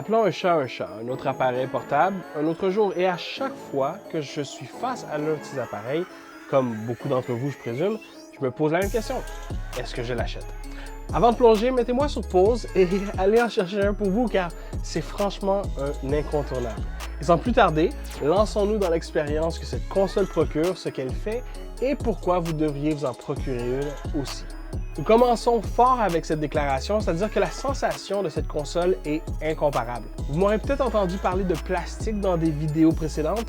Appelons un chat, un autre appareil portable, un autre jour. Et à chaque fois que je suis face à l'un de ces appareils, comme beaucoup d'entre vous, je présume, je me pose la même question. Est-ce que je l'achète? Avant de plonger, mettez-moi sur pause et allez en chercher un pour vous car c'est franchement un incontournable. Et sans plus tarder, lançons-nous dans l'expérience que cette console procure, ce qu'elle fait et pourquoi vous devriez vous en procurer une aussi. Nous commençons fort avec cette déclaration, c'est-à-dire que la sensation de cette console est incomparable. Vous m'aurez peut-être entendu parler de plastique dans des vidéos précédentes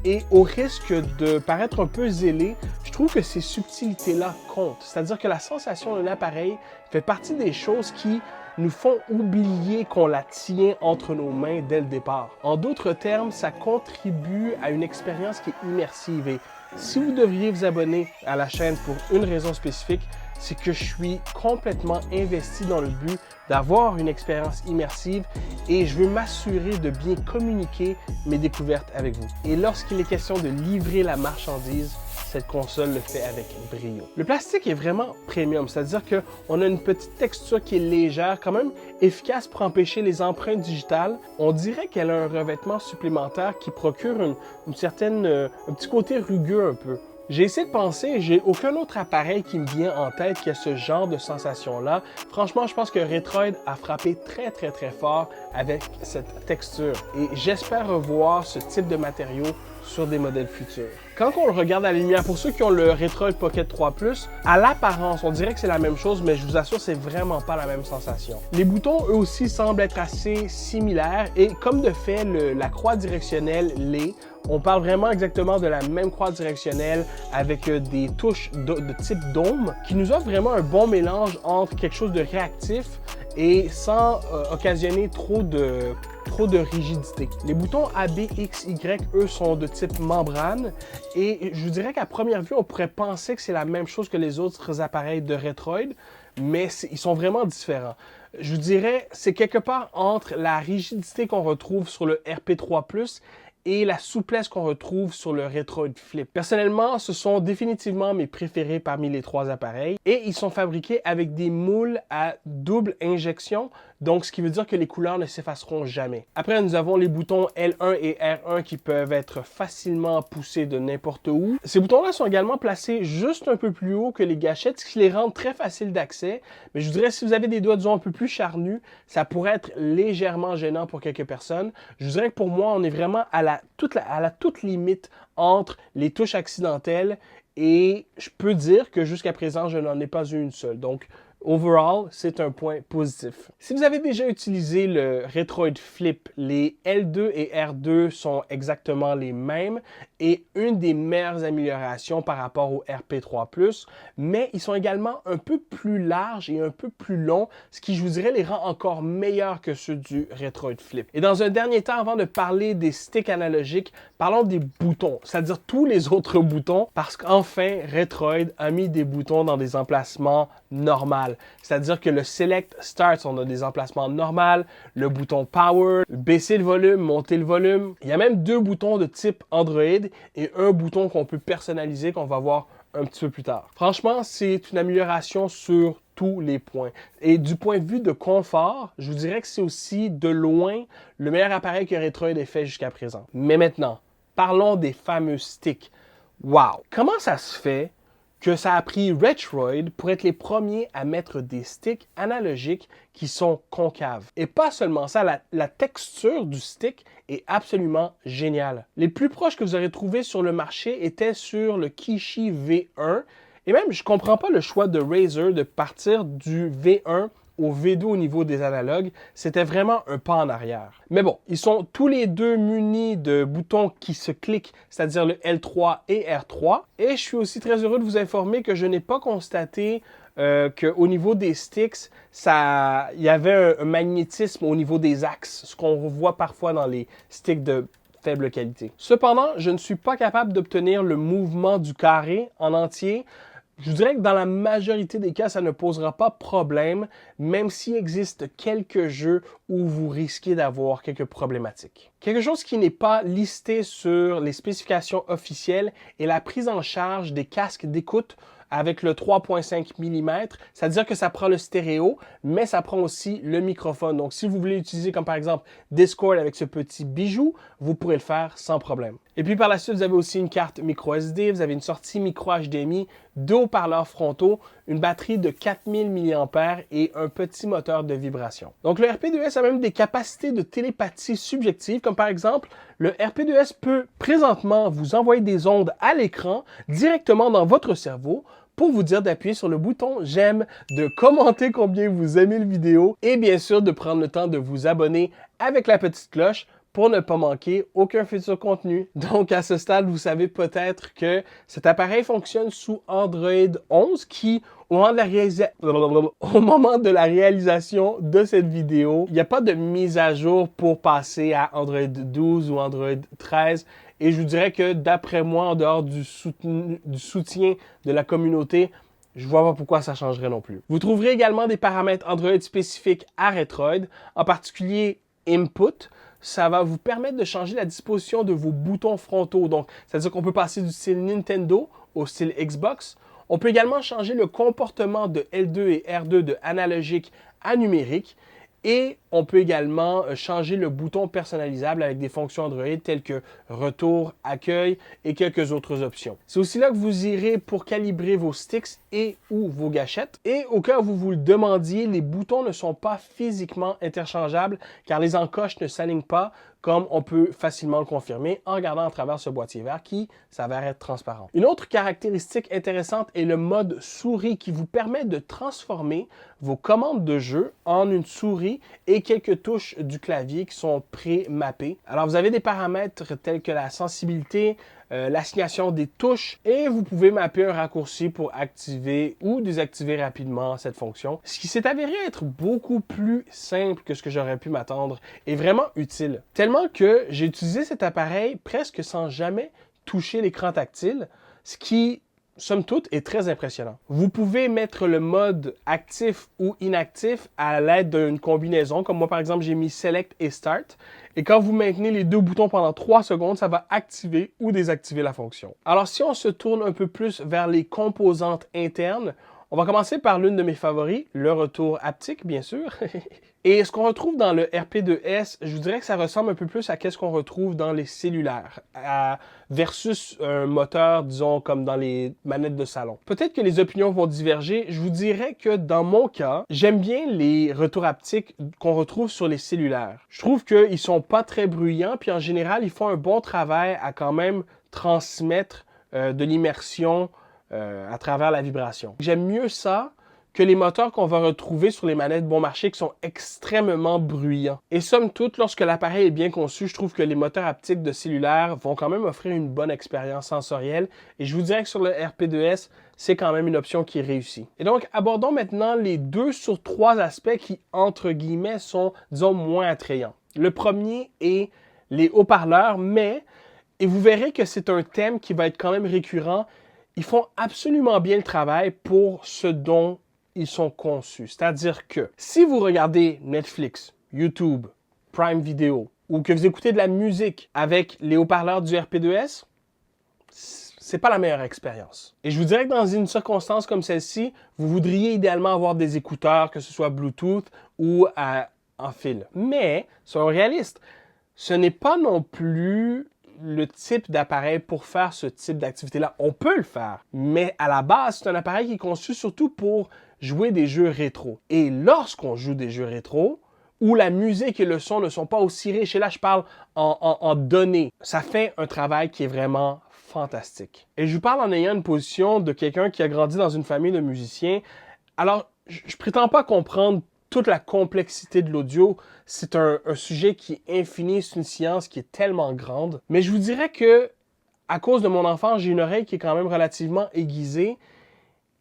et au risque de paraître un peu zélé, je trouve que ces subtilités-là comptent. C'est-à-dire que la sensation d'un appareil fait partie des choses qui nous font oublier qu'on la tient entre nos mains dès le départ. En d'autres termes, ça contribue à une expérience qui est immersive. Et si vous devriez vous abonner à la chaîne pour une raison spécifique, c'est que je suis complètement investi dans le but d'avoir une expérience immersive et je veux m'assurer de bien communiquer mes découvertes avec vous. Et lorsqu'il est question de livrer la marchandise, cette console le fait avec brio. Le plastique est vraiment premium, c'est-à-dire qu'on a une petite texture qui est légère, quand même efficace pour empêcher les empreintes digitales. On dirait qu'elle a un revêtement supplémentaire qui procure un petit côté rugueux un peu. J'ai essayé de penser, j'ai aucun autre appareil qui me vient en tête qui a ce genre de sensation-là. Franchement, je pense que Retroid a frappé très fort avec cette texture et j'espère revoir ce type de matériau sur des modèles futurs. Quand on le regarde à la lumière, pour ceux qui ont le Retroid Pocket 3 Plus, à l'apparence, on dirait que c'est la même chose, mais je vous assure, c'est vraiment pas la même sensation. Les boutons, eux aussi, semblent être assez similaires et comme de fait, la croix directionnelle l'est. On parle vraiment exactement de la même croix directionnelle avec des touches de type dôme qui nous offre vraiment un bon mélange entre quelque chose de réactif et sans occasionner trop de rigidité. Les boutons A, B, X, Y, eux, sont de type membrane et je vous dirais qu'à première vue, on pourrait penser que c'est la même chose que les autres appareils de Retroid, mais ils sont vraiment différents. Je vous dirais, c'est quelque part entre la rigidité qu'on retrouve sur le RP3 Plus et la souplesse qu'on retrouve sur le Retroid Flip. Personnellement, ce sont définitivement mes préférés parmi les trois appareils et ils sont fabriqués avec des moules à double injection, donc ce qui veut dire que les couleurs ne s'effaceront jamais. Après, nous avons les boutons L1 et R1 qui peuvent être facilement poussés de n'importe où. Ces boutons-là sont également placés juste un peu plus haut que les gâchettes, ce qui les rend très faciles d'accès. Mais je vous dirais, si vous avez des doigts, disons, un peu plus charnus, ça pourrait être légèrement gênant pour quelques personnes. Je vous dirais que pour moi, on est vraiment à la toute limite entre les touches accidentelles et je peux dire que jusqu'à présent, je n'en ai pas eu une seule. Donc, overall, c'est un point positif. Si vous avez déjà utilisé le Retroid Flip, les L2 et R2 sont exactement les mêmes et une des meilleures améliorations par rapport au RP3 Plus, mais ils sont également un peu plus larges et un peu plus longs, ce qui, je vous dirais, les rend encore meilleurs que ceux du Retroid Flip. Et dans un dernier temps, avant de parler des sticks analogiques, parlons des boutons, c'est-à-dire tous les autres boutons, parce qu'enfin, Retroid a mis des boutons dans des emplacements normaux. C'est-à-dire que le Select Start, on a des emplacements normaux, le bouton Power, baisser le volume, monter le volume. Il y a même deux boutons de type Android et un bouton qu'on peut personnaliser qu'on va voir un petit peu plus tard. Franchement, c'est une amélioration sur tous les points. Et du point de vue de confort, je vous dirais que c'est aussi de loin le meilleur appareil que Retroid ait fait jusqu'à présent. Mais maintenant, parlons des fameux sticks. Wow! Comment ça se fait que ça a pris Retroid pour être les premiers à mettre des sticks analogiques qui sont concaves. Et pas seulement ça, la texture du stick est absolument géniale. Les plus proches que vous aurez trouvés sur le marché étaient sur le Kishi V1. Et même, je comprends pas le choix de Razer de partir du V1 au V2 au niveau des analogues, c'était vraiment un pas en arrière. Mais bon, ils sont tous les deux munis de boutons qui se cliquent, c'est-à-dire le L3 et R3. Et je suis aussi très heureux de vous informer que je n'ai pas constaté qu'au niveau des sticks, il y avait un magnétisme au niveau des axes, ce qu'on voit parfois dans les sticks de faible qualité. Cependant, je ne suis pas capable d'obtenir le mouvement du carré en entier. Je vous dirais que dans la majorité des cas, ça ne posera pas problème, même s'il existe quelques jeux où vous risquez d'avoir quelques problématiques. Quelque chose qui n'est pas listé sur les spécifications officielles est la prise en charge des casques d'écoute avec le 3.5 mm, c'est-à-dire que ça prend le stéréo, mais ça prend aussi le microphone. Donc, si vous voulez utiliser comme par exemple Discord avec ce petit bijou, vous pourrez le faire sans problème. Et puis par la suite, vous avez aussi une carte micro SD, vous avez une sortie micro HDMI, deux haut-parleurs frontaux, une batterie de 4000 mAh et un petit moteur de vibration. Donc le RP2S a même des capacités de télépathie subjective, comme par exemple, le RP2S peut présentement vous envoyer des ondes à l'écran directement dans votre cerveau pour vous dire d'appuyer sur le bouton j'aime, de commenter combien vous aimez la vidéo et bien sûr de prendre le temps de vous abonner avec la petite cloche pour ne pas manquer aucun futur contenu. Donc à ce stade, vous savez peut-être que cet appareil fonctionne sous Android 11 qui, au moment de la réalisation de cette vidéo, il n'y a pas de mise à jour pour passer à Android 12 ou Android 13. Et je vous dirais que d'après moi, en dehors du soutien de la communauté, je ne vois pas pourquoi ça changerait non plus. Vous trouverez également des paramètres Android spécifiques à Retroid, en particulier Input. Ça va vous permettre de changer la disposition de vos boutons frontaux. Donc, c'est-à-dire qu'on peut passer du style Nintendo au style Xbox. On peut également changer le comportement de L2 et R2 de analogique à numérique. Et on peut également changer le bouton personnalisable avec des fonctions Android telles que retour, accueil et quelques autres options. C'est aussi là que vous irez pour calibrer vos sticks et ou vos gâchettes. Et au cas où vous vous le demandiez, les boutons ne sont pas physiquement interchangeables car les encoches ne s'alignent pas comme on peut facilement le confirmer en regardant à travers ce boîtier vert qui s'avère être transparent. Une autre caractéristique intéressante est le mode souris qui vous permet de transformer vos commandes de jeu en une souris et quelques touches du clavier qui sont pré-mappées. Alors vous avez des paramètres tels que la sensibilité, l'assignation des touches et vous pouvez mapper un raccourci pour activer ou désactiver rapidement cette fonction. Ce qui s'est avéré être beaucoup plus simple que ce que j'aurais pu m'attendre et vraiment utile. Tellement que j'ai utilisé cet appareil presque sans jamais toucher l'écran tactile, ce qui, somme toute, est très impressionnant. Vous pouvez mettre le mode actif ou inactif à l'aide d'une combinaison, comme moi par exemple j'ai mis Select et Start. Et quand vous maintenez les deux boutons pendant 3 secondes, ça va activer ou désactiver la fonction. Alors si on se tourne un peu plus vers les composantes internes, on va commencer par l'une de mes favoris, le retour haptique bien sûr. Et ce qu'on retrouve dans le RP2S, je vous dirais que ça ressemble un peu plus à ce qu'on retrouve dans les cellulaires, versus un moteur, disons, comme dans les manettes de salon. Peut-être que les opinions vont diverger. Je vous dirais que dans mon cas, j'aime bien les retours haptiques qu'on retrouve sur les cellulaires. Je trouve qu'ils sont pas très bruyants, puis en général, ils font un bon travail à quand même transmettre de l'immersion à travers la vibration. J'aime mieux ça que les moteurs qu'on va retrouver sur les manettes bon marché qui sont extrêmement bruyants. Et somme toute, lorsque l'appareil est bien conçu, je trouve que les moteurs haptiques de cellulaire vont quand même offrir une bonne expérience sensorielle. Et je vous dirais que sur le RP2S, c'est quand même une option qui est réussie. Et donc, abordons maintenant les 2 sur 3 aspects qui, entre guillemets, sont, disons, moins attrayants. Le premier est les haut-parleurs, et vous verrez que c'est un thème qui va être quand même récurrent, ils font absolument bien le travail pour ce dont ils sont conçus. C'est-à-dire que si vous regardez Netflix, YouTube, Prime Video ou que vous écoutez de la musique avec les haut-parleurs du RP2S, c'est pas la meilleure expérience. Et je vous dirais que dans une circonstance comme celle-ci, vous voudriez idéalement avoir des écouteurs, que ce soit Bluetooth ou en fil. Mais, soyons réalistes, ce n'est pas non plus le type d'appareil pour faire ce type d'activité-là. On peut le faire, mais à la base, c'est un appareil qui est conçu surtout pour jouer des jeux rétro. Et lorsqu'on joue des jeux rétro, où la musique et le son ne sont pas aussi riches, et là je parle en données, ça fait un travail qui est vraiment fantastique. Et je vous parle en ayant une position de quelqu'un qui a grandi dans une famille de musiciens. Alors, je prétends pas comprendre toute la complexité de l'audio. C'est un sujet qui est infini, c'est une science qui est tellement grande. Mais je vous dirais que, à cause de mon enfance, j'ai une oreille qui est quand même relativement aiguisée.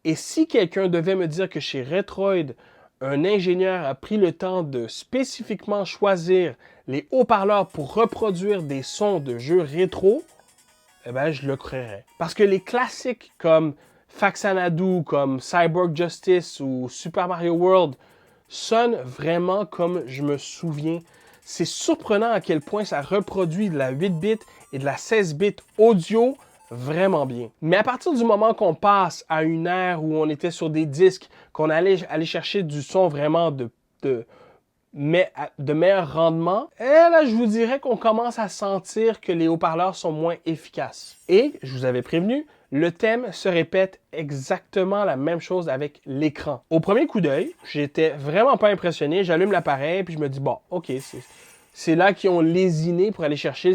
Et si quelqu'un devait me dire que chez Retroid, un ingénieur a pris le temps de spécifiquement choisir les haut-parleurs pour reproduire des sons de jeux rétro, eh ben, je le croirais. Parce que les classiques comme Faxanadu, comme Cyborg Justice ou Super Mario World sonnent vraiment comme je me souviens. C'est surprenant à quel point ça reproduit de la 8 bits et de la 16 bits audio vraiment bien. Mais à partir du moment qu'on passe à une ère où on était sur des disques, qu'on allait aller chercher du son vraiment mais de meilleur rendement, et là, je vous dirais qu'on commence à sentir que les haut-parleurs sont moins efficaces. Et, je vous avais prévenu, le thème se répète exactement la même chose avec l'écran. Au premier coup d'œil, j'étais vraiment pas impressionné. J'allume l'appareil, puis je me dis, bon, OK, c'est là qu'ils ont lésiné pour aller chercher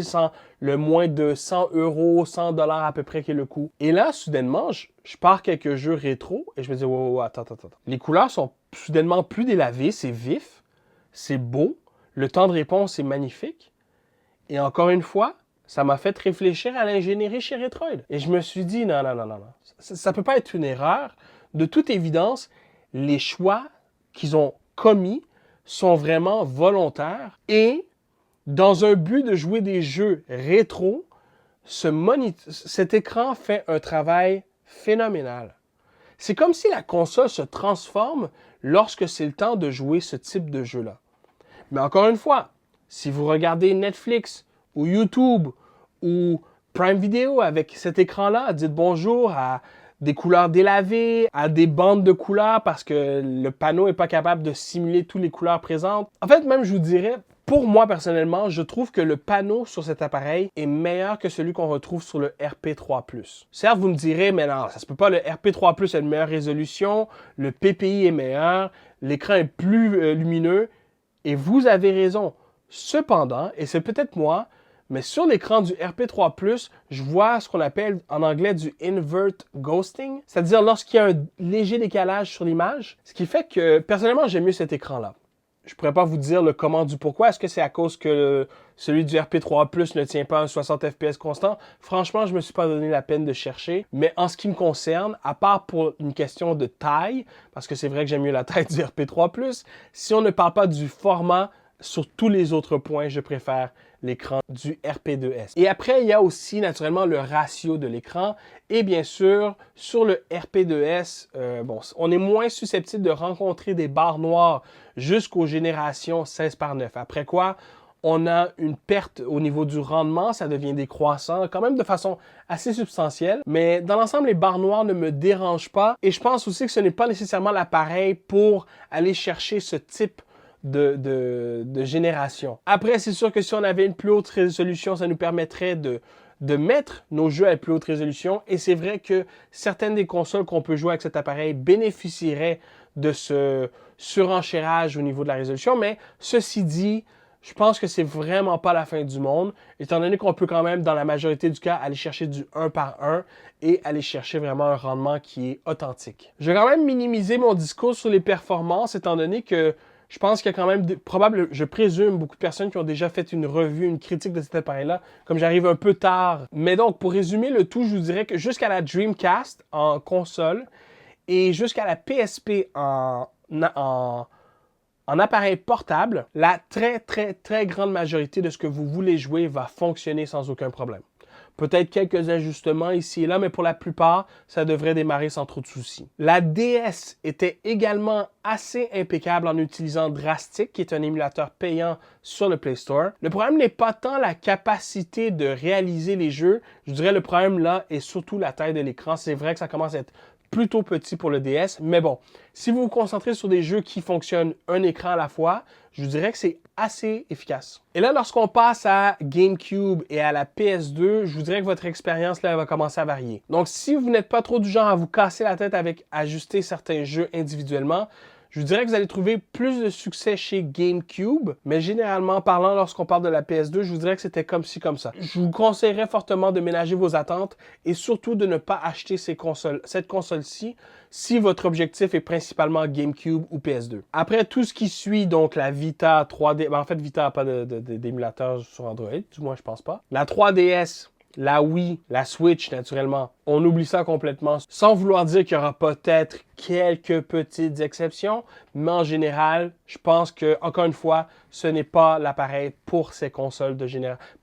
le moins de 100 €, 100 $ à peu près qui est le coût. Et là, soudainement, je pars quelques jeux rétro, et je me dis, wow, attends. Les couleurs sont soudainement plus délavées, c'est vif. C'est beau, le temps de réponse est magnifique. Et encore une fois, ça m'a fait réfléchir à l'ingénierie chez Retroid. Et je me suis dit, non. Ça peut pas être une erreur. De toute évidence, les choix qu'ils ont commis sont vraiment volontaires. Et dans un but de jouer des jeux rétro, cet écran fait un travail phénoménal. C'est comme si la console se transforme lorsque c'est le temps de jouer ce type de jeu-là. Mais encore une fois, si vous regardez Netflix ou YouTube ou Prime Video avec cet écran-là, dites bonjour à des couleurs délavées, à des bandes de couleurs parce que le panneau n'est pas capable de simuler toutes les couleurs présentes. En fait, même je vous dirais, pour moi personnellement, je trouve que le panneau sur cet appareil est meilleur que celui qu'on retrouve sur le RP3+. Certes, vous me direz, mais non, ça se peut pas, le RP3+ a une meilleure résolution, le PPI est meilleur, l'écran est plus lumineux, et vous avez raison. Cependant, et c'est peut-être moi, mais sur l'écran du RP3+, je vois ce qu'on appelle en anglais du invert ghosting, c'est-à-dire lorsqu'il y a un léger décalage sur l'image, ce qui fait que personnellement, j'aime mieux cet écran-là. Je pourrais pas vous dire le comment du pourquoi. Est-ce que c'est à cause que celui du RP3+ ne tient pas un 60 FPS constant? Franchement, je me suis pas donné la peine de chercher. Mais en ce qui me concerne, à part pour une question de taille, parce que c'est vrai que j'aime mieux la taille du RP3+, si on ne parle pas du format, sur tous les autres points, je préfère l'écran du RP2S. Et après, il y a aussi naturellement le ratio de l'écran. Et bien sûr, sur le RP2S, on est moins susceptible de rencontrer des barres noires jusqu'aux générations 16:9. Après quoi, on a une perte au niveau du rendement, ça devient décroissant, quand même de façon assez substantielle. Mais dans l'ensemble, les barres noires ne me dérangent pas. Et je pense aussi que ce n'est pas nécessairement l'appareil pour aller chercher ce type de génération. Après, c'est sûr que si on avait une plus haute résolution, ça nous permettrait de mettre nos jeux à plus haute résolution. Et c'est vrai que certaines des consoles qu'on peut jouer avec cet appareil bénéficieraient de ce surenchérage au niveau de la résolution. Mais ceci dit, je pense que c'est vraiment pas la fin du monde, étant donné qu'on peut quand même, dans la majorité du cas, aller chercher du 1 par 1 et aller chercher vraiment un rendement qui est authentique. Je vais quand même minimiser mon discours sur les performances, étant donné que je pense qu'il y a quand même, je présume, beaucoup de personnes qui ont déjà fait une revue, une critique de cet appareil-là, comme j'arrive un peu tard. Mais donc, pour résumer le tout, je vous dirais que jusqu'à la Dreamcast en console et jusqu'à la PSP en appareil portable, la très grande majorité de ce que vous voulez jouer va fonctionner sans aucun problème. Peut-être quelques ajustements ici et là, mais pour la plupart, ça devrait démarrer sans trop de soucis. La DS était également assez impeccable en utilisant Drastic, qui est un émulateur payant sur le Play Store. Le problème n'est pas tant la capacité de réaliser les jeux, je dirais le problème là est surtout la taille de l'écran. C'est vrai que ça commence à être plutôt petit pour le DS, mais bon, si vous vous concentrez sur des jeux qui fonctionnent un écran à la fois, je vous dirais que c'est assez efficace. Et là, lorsqu'on passe à GameCube et à la PS2, je vous dirais que votre expérience là va commencer à varier. Donc, si vous n'êtes pas trop du genre à vous casser la tête avec ajuster certains jeux individuellement, je vous dirais que vous allez trouver plus de succès chez GameCube, mais généralement parlant, lorsqu'on parle de la PS2, je vous dirais que c'était comme ci, comme ça. Je vous conseillerais fortement de ménager vos attentes et surtout de ne pas acheter cette console-ci si votre objectif est principalement GameCube ou PS2. Après, tout ce qui suit, donc la Vita 3D, en fait, Vita n'a pas d'émulateur sur Android, du moins je pense pas. La 3DS, la Wii, la Switch, naturellement, on oublie ça complètement, sans vouloir dire qu'il y aura peut-être quelques petites exceptions, mais en général, je pense que, encore une fois, ce n'est pas l'appareil pour ces consoles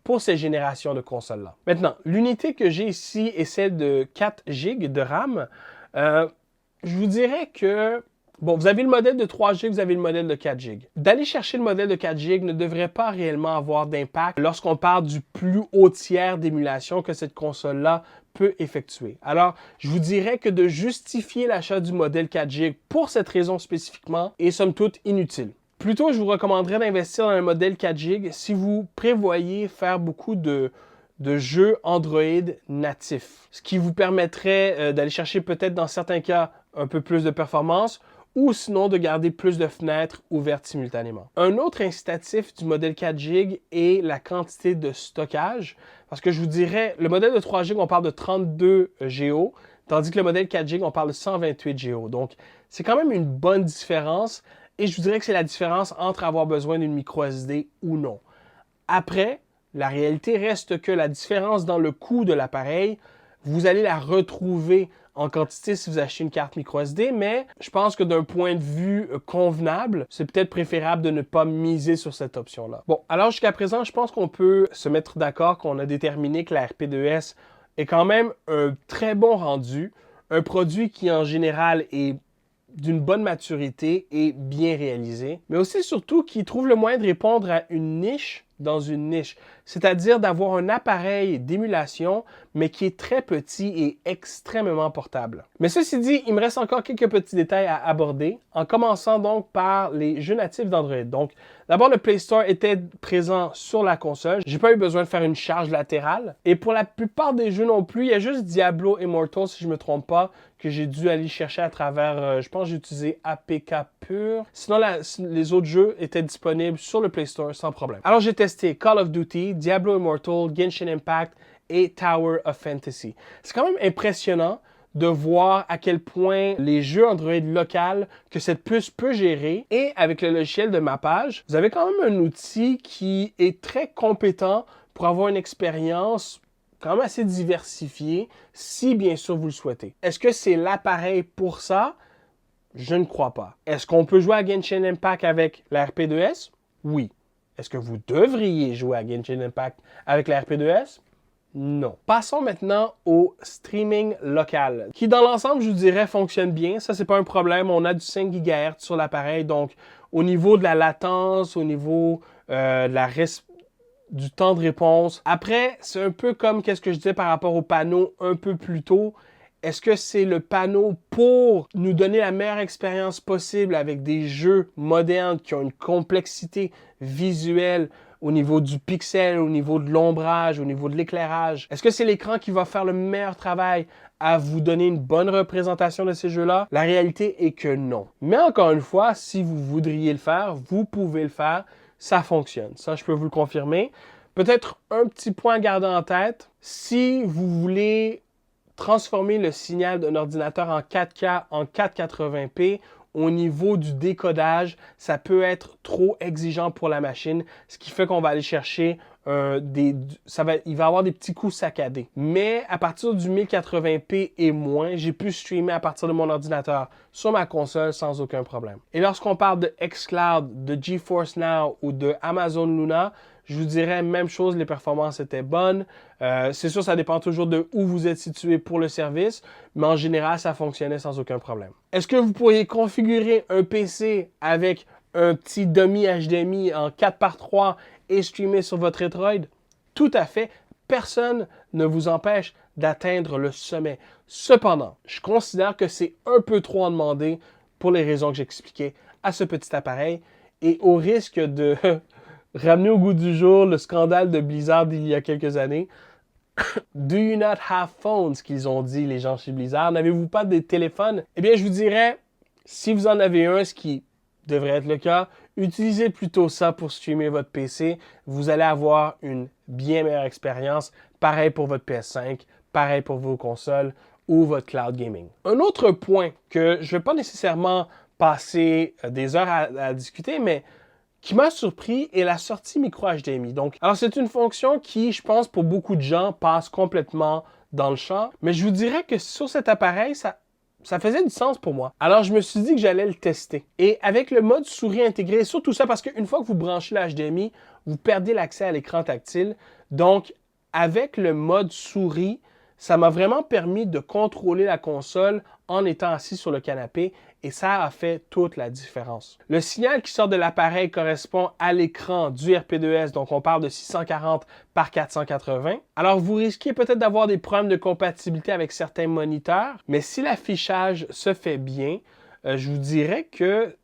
pour ces générations de consoles-là. Maintenant, l'unité que j'ai ici est celle de 4 GB de RAM. Je vous dirais que bon, vous avez le modèle de 3 GB, vous avez le modèle de 4 GB. D'aller chercher le modèle de 4 GB ne devrait pas réellement avoir d'impact lorsqu'on parle du plus haut tiers d'émulation que cette console-là peut effectuer. Alors, je vous dirais que de justifier l'achat du modèle 4 GB pour cette raison spécifiquement est somme toute inutile. Plutôt, je vous recommanderais d'investir dans un modèle 4 GB si vous prévoyez faire beaucoup de jeux Android natifs, ce qui vous permettrait d'aller chercher peut-être dans certains cas un peu plus de performance ou sinon de garder plus de fenêtres ouvertes simultanément. Un autre incitatif du modèle 4 GB est la quantité de stockage, parce que je vous dirais, le modèle de 3 GB, on parle de 32 Go, tandis que le modèle 4 GB, on parle de 128 Go. Donc, c'est quand même une bonne différence, et je vous dirais que c'est la différence entre avoir besoin d'une micro SD ou non. Après, la réalité reste que la différence dans le coût de l'appareil, vous allez la retrouver en quantité si vous achetez une carte micro SD, mais je pense que d'un point de vue convenable, c'est peut-être préférable de ne pas miser sur cette option-là. Bon, alors jusqu'à présent, je pense qu'on peut se mettre d'accord qu'on a déterminé que la RP2S est quand même un très bon rendu, un produit qui en général est d'une bonne maturité et bien réalisé, mais aussi surtout qui trouve le moyen de répondre à une niche dans une niche, c'est-à-dire d'avoir un appareil d'émulation, mais qui est très petit et extrêmement portable. Mais ceci dit, il me reste encore quelques petits détails à aborder, en commençant donc par les jeux natifs d'Android. Donc, d'abord, le Play Store était présent sur la console. J'ai pas eu besoin de faire une charge latérale. Et pour la plupart des jeux non plus, il y a juste Diablo Immortal, si je me trompe pas, que j'ai dû aller chercher à travers, je pense que j'ai utilisé APK Pure. Sinon, les autres jeux étaient disponibles sur le Play Store sans problème. Alors, j'ai testé Call of Duty, Diablo Immortal, Genshin Impact et Tower of Fantasy. C'est quand même impressionnant de voir à quel point les jeux Android local que cette puce peut gérer. Et avec le logiciel de mappage, vous avez quand même un outil qui est très compétent pour avoir une expérience quand même assez diversifiée, si bien sûr vous le souhaitez. Est-ce que c'est l'appareil pour ça? Je ne crois pas. Est-ce qu'on peut jouer à Genshin Impact avec la RP2S? Oui. Est-ce que vous devriez jouer à Genshin Impact avec la RP2S? Non. Passons maintenant au streaming local, qui dans l'ensemble, je vous dirais, fonctionne bien. Ça, c'est pas un problème. On a du 5 GHz sur l'appareil, donc au niveau de la latence, au niveau du temps de réponse. Après, c'est un peu comme qu'est-ce que je disais par rapport au panneau un peu plus tôt. Est-ce que c'est le panneau pour nous donner la meilleure expérience possible avec des jeux modernes qui ont une complexité visuelle au niveau du pixel, au niveau de l'ombrage, au niveau de l'éclairage? Est-ce que c'est l'écran qui va faire le meilleur travail à vous donner une bonne représentation de ces jeux-là? La réalité est que non. Mais encore une fois, si vous voudriez le faire, vous pouvez le faire. Ça fonctionne. Ça, je peux vous le confirmer. Peut-être un petit point à garder en tête. Si vous voulez transformer le signal d'un ordinateur en 4K en 480p, au niveau du décodage, ça peut être trop exigeant pour la machine, ce qui fait qu'on va aller chercher il va y avoir des petits coups saccadés. Mais à partir du 1080p et moins, j'ai pu streamer à partir de mon ordinateur sur ma console sans aucun problème. Et lorsqu'on parle de xCloud, de GeForce Now ou de Amazon Luna, je vous dirais même chose, les performances étaient bonnes. C'est sûr, ça dépend toujours de où vous êtes situé pour le service, mais en général, ça fonctionnait sans aucun problème. Est-ce que vous pourriez configurer un PC avec un petit dummy HDMI en 4x3 et streamer sur votre Retroid? Tout à fait. Personne ne vous empêche d'atteindre le sommet. Cependant, je considère que c'est un peu trop en demander pour les raisons que j'expliquais à ce petit appareil et au risque de ramener au goût du jour le scandale de Blizzard d'il y a quelques années. Do you not have phones, qu'ils ont dit les gens chez Blizzard? N'avez-vous pas des téléphones? Eh bien, je vous dirais, si vous en avez un, ce qui devrait être le cas, utilisez plutôt ça pour streamer votre PC. Vous allez avoir une bien meilleure expérience. Pareil pour votre PS5, pareil pour vos consoles ou votre cloud gaming. Un autre point que je ne vais pas nécessairement passer des heures à discuter, mais qui m'a surpris est la sortie micro HDMI. Donc, alors c'est une fonction qui, je pense, pour beaucoup de gens, passe complètement dans le champ. Mais je vous dirais que sur cet appareil, ça faisait du sens pour moi. Alors, je me suis dit que j'allais le tester. Et avec le mode souris intégré, surtout ça, parce qu'une fois que vous branchez le HDMI, vous perdez l'accès à l'écran tactile. Donc, avec le mode souris, ça m'a vraiment permis de contrôler la console en étant assis sur le canapé et ça a fait toute la différence. Le signal qui sort de l'appareil correspond à l'écran du RP2S, donc on parle de 640 par 480. Alors vous risquez peut-être d'avoir des problèmes de compatibilité avec certains moniteurs, mais si l'affichage se fait bien, je vous dirais que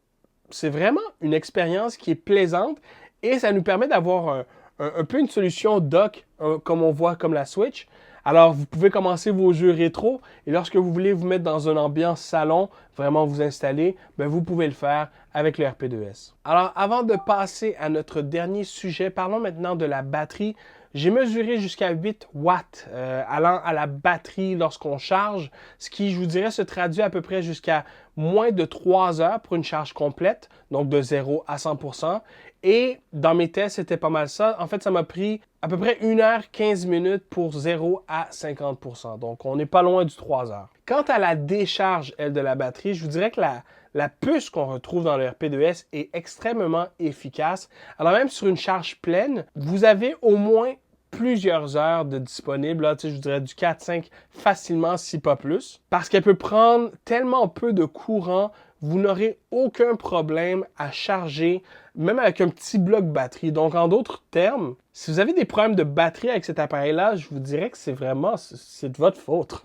c'est vraiment une expérience qui est plaisante et ça nous permet d'avoir un peu une solution dock, comme on voit comme la Switch. Alors, vous pouvez commencer vos jeux rétro et lorsque vous voulez vous mettre dans une ambiance salon, vraiment vous installer, ben vous pouvez le faire avec le RP2S. Alors, avant de passer à notre dernier sujet, parlons maintenant de la batterie. J'ai mesuré jusqu'à 8 watts allant à la batterie lorsqu'on charge, ce qui, je vous dirais, se traduit à peu près jusqu'à moins de 3 heures pour une charge complète, donc de 0 à 100%. Et dans mes tests, c'était pas mal ça. En fait, ça m'a pris à peu près 1 heure 15 minutes pour 0 à 50%. Donc, on n'est pas loin du 3 heures. Quant à la décharge, elle, de la batterie, je vous dirais que la puce qu'on retrouve dans le RP2S est extrêmement efficace. Alors, même sur une charge pleine, vous avez au moins plusieurs heures de disponible, là, je vous dirais du 4-5 facilement, si pas plus, parce qu'elle peut prendre tellement peu de courant, vous n'aurez aucun problème à charger, même avec un petit bloc batterie. Donc, en d'autres termes, si vous avez des problèmes de batterie avec cet appareil-là, je vous dirais que c'est de votre faute.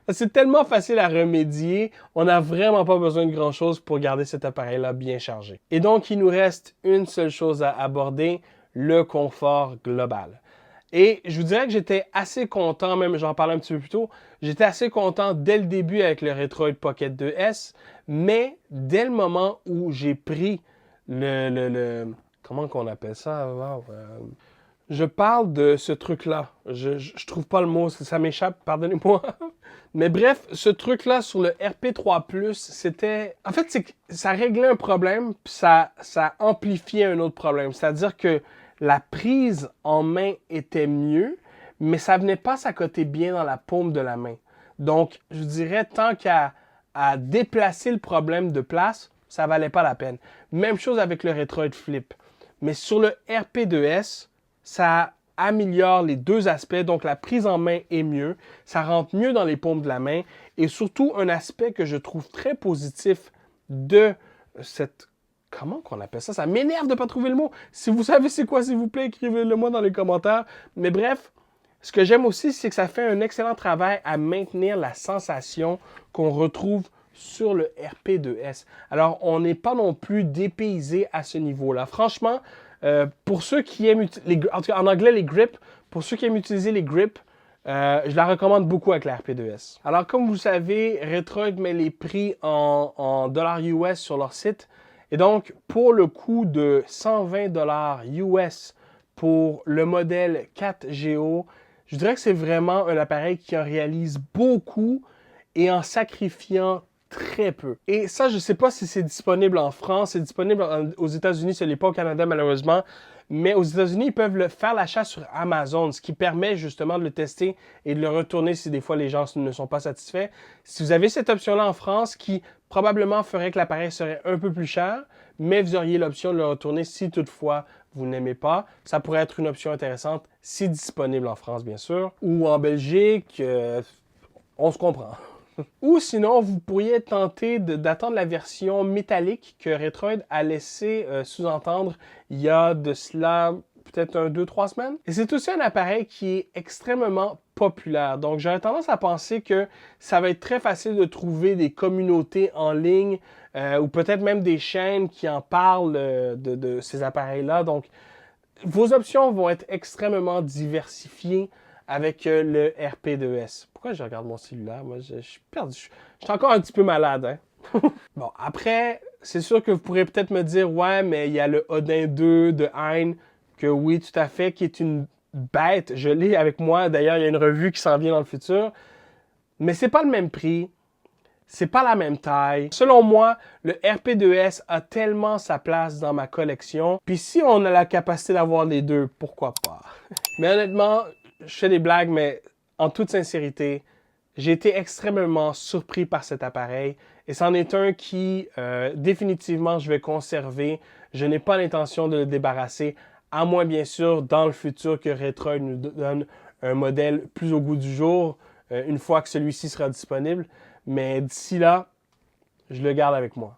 C'est tellement facile à remédier, on n'a vraiment pas besoin de grand-chose pour garder cet appareil-là bien chargé. Et donc, il nous reste une seule chose à aborder, le confort global. Et je vous dirais que j'étais assez content, même j'en parlais un petit peu plus tôt, j'étais assez content dès le début avec le Retroid Pocket 2S, mais dès le moment où j'ai pris comment qu'on appelle ça? Wow, je parle de ce truc-là. Je trouve pas le mot, ça m'échappe, pardonnez-moi. Mais bref, ce truc-là sur le RP3+, c'était... En fait, c'est que ça réglait un problème, puis ça amplifiait un autre problème. C'est-à-dire que la prise en main était mieux, mais ça venait pas s'accoter bien dans la paume de la main. Donc, je dirais, tant qu'à déplacer le problème de place, ça valait pas la peine. Même chose avec le Retroid Flip. Mais sur le RP2S, ça améliore les deux aspects. Donc, la prise en main est mieux. Ça rentre mieux dans les paumes de la main. Et surtout, un aspect que je trouve très positif de cette... Comment qu'on appelle ça? Ça m'énerve de ne pas trouver le mot. Si vous savez c'est quoi, s'il vous plaît, écrivez-le moi dans les commentaires. Mais bref, ce que j'aime aussi, c'est que ça fait un excellent travail à maintenir la sensation qu'on retrouve sur le RP2S. Alors, on n'est pas non plus dépaysé à ce niveau-là. Franchement, pour ceux qui aiment, en anglais, les grips, pour ceux qui aiment utiliser les grips, je la recommande beaucoup avec la RP2S. Alors, comme vous savez, Retroid met les prix en dollars US sur leur site. Et donc, pour le coût de 120 dollars US pour le modèle 4GO, je dirais que c'est vraiment un appareil qui en réalise beaucoup et en sacrifiant très peu. Et ça, je ne sais pas si c'est disponible en France, c'est disponible aux États-Unis, ce n'est pas au Canada malheureusement, mais aux États-Unis, ils peuvent faire l'achat sur Amazon, ce qui permet justement de le tester et de le retourner si des fois les gens ne sont pas satisfaits. Si vous avez cette option-là en France, qui probablement ferait que l'appareil serait un peu plus cher, mais vous auriez l'option de le retourner si toutefois vous n'aimez pas. Ça pourrait être une option intéressante si disponible en France, bien sûr, ou en Belgique, on se comprend. Ou sinon, vous pourriez tenter d'attendre la version métallique que Retroid a laissé sous-entendre il y a de cela peut-être 2-3 semaines. Et c'est aussi un appareil qui est extrêmement populaire. Donc, j'aurais tendance à penser que ça va être très facile de trouver des communautés en ligne ou peut-être même des chaînes qui en parlent de ces appareils-là. Donc, vos options vont être extrêmement diversifiées avec le RP2S. Pourquoi je regarde mon cellulaire? Moi, je suis perdu. Je suis encore un petit peu malade, hein? Bon, après, c'est sûr que vous pourrez peut-être me dire, ouais, mais il y a le Odin 2 de Hein, que oui, tout à fait, qui est une bête. Je l'ai avec moi. D'ailleurs, il y a une revue qui s'en vient dans le futur. Mais c'est pas le même prix. C'est pas la même taille. Selon moi, le RP2S a tellement sa place dans ma collection. Puis si on a la capacité d'avoir les deux, pourquoi pas? Mais honnêtement, je fais des blagues, mais en toute sincérité, j'ai été extrêmement surpris par cet appareil. Et c'en est un qui, définitivement, je vais conserver. Je n'ai pas l'intention de le débarrasser, à moins, bien sûr, dans le futur, que Retroid nous donne un modèle plus au goût du jour, une fois que celui-ci sera disponible. mais d'ici là, je le garde avec moi.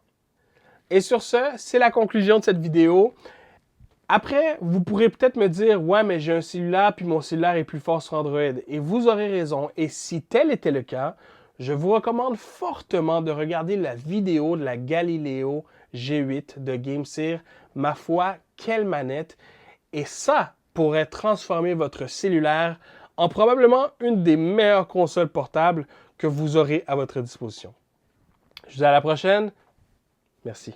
Et sur ce, c'est la conclusion de cette vidéo. Après, vous pourrez peut-être me dire « Ouais, mais j'ai un cellulaire, puis mon cellulaire est plus fort sur Android. » Et vous aurez raison. Et si tel était le cas, je vous recommande fortement de regarder la vidéo de la Galileo G8 de GameSeer. Ma foi, quelle manette! Et ça pourrait transformer votre cellulaire en probablement une des meilleures consoles portables que vous aurez à votre disposition. Je vous dis à la prochaine. Merci.